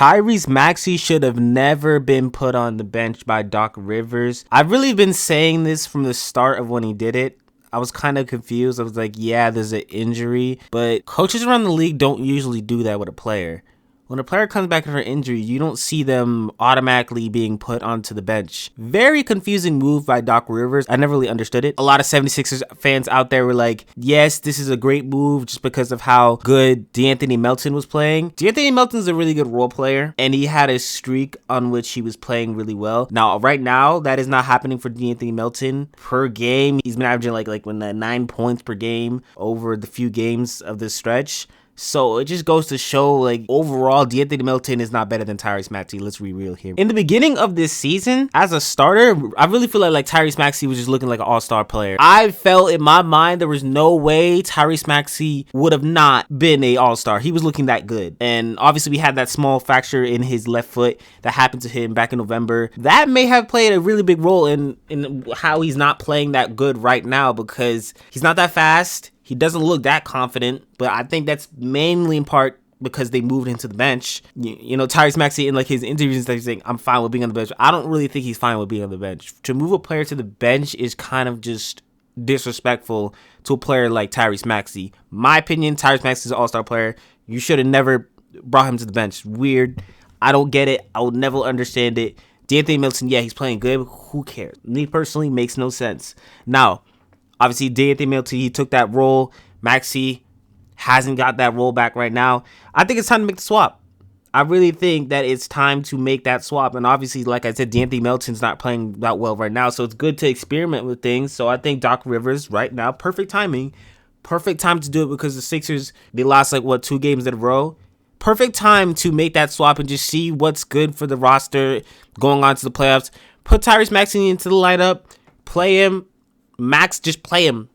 Tyrese Maxey should have never been put on the bench by Doc Rivers. I've really been saying this from the start of when he did it. I was kind of confused. I was like, yeah, there's an injury, but coaches around the league don't usually do that with a player. When a player comes back from an injury, you don't see them automatically being put onto the bench. Very confusing move by Doc Rivers. I never really understood it. A lot of 76ers fans out there were like, yes, this is a great move just because of how good De'Anthony Melton was playing. De'Anthony Melton's a really good role player, and he had a streak on which he was playing really well. Now, right now, that is not happening for De'Anthony Melton. Per game, he's been averaging like 9 points per game over the few games of this stretch. So it just goes to show, like, overall, De'Anthony Melton is not better than Tyrese Maxey. Let's be real here. In the beginning of this season, as a starter, I really feel like Tyrese Maxey was just looking like an all-star player. I felt in my mind there was no way Tyrese Maxey would have not been an all-star. He was looking that good. And obviously, we had that small fracture in his left foot that happened to him back in November. That may have played a really big role in how he's not playing that good right now, because he's not that fast. He doesn't look that confident, but I think that's mainly in part because they moved him to the bench. You know, Tyrese Maxey in like his interviews and stuff, he's saying, I'm fine with being on the bench. I don't really think he's fine with being on the bench. To move a player to the bench is kind of just disrespectful to a player like Tyrese Maxey. My opinion, Tyrese Maxey is an all-star player. You should have never brought him to the bench. Weird. I don't get it. I would never understand it. De'Anthony Melton, yeah, he's playing good. Who cares? Me personally, makes no sense. Now, obviously, De'Anthony Melton, he took that role. Maxey hasn't got that role back right now. I think it's time to make the swap. I really think that it's time to make that swap. And obviously, like I said, De'Anthony Melton's not playing that well right now, so it's good to experiment with things. So I think Doc Rivers right now, perfect timing. Perfect time to do it because the Sixers, they lost 2 games in a row. Perfect time to make that swap and just see what's good for the roster going on to the playoffs. Put Tyrese Maxey into the lineup. Play him. Just play him.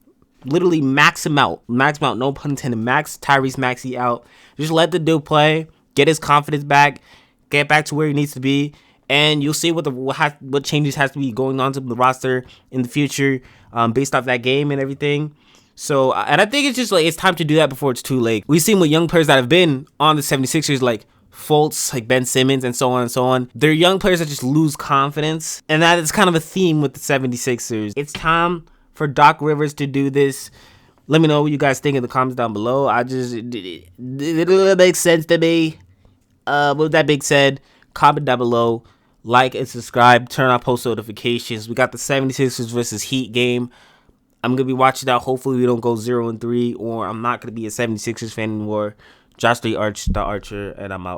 Literally max him out. Max him out, no pun intended. Max Tyrese Maxey out. Just let the dude play. Get his confidence back. Get back to where he needs to be. And you'll see what changes has to be going on to the roster in the future based off that game and everything. So, and I think it's just it's time to do that before it's too late. We've seen with young players that have been on the 76ers, like Fultz, like Ben Simmons, and so on and so on. They're young players that just lose confidence. And that is kind of a theme with the 76ers. It's time for Doc Rivers to do this. Let me know what you guys think in the comments down below. It makes sense to me. With that being said, comment down below, like and subscribe, turn on post notifications. We got the 76ers versus Heat game. I'm going to be watching that. Hopefully we don't go 0-3, or I'm not going to be a 76ers fan anymore. Josh the Archer, and I'm out.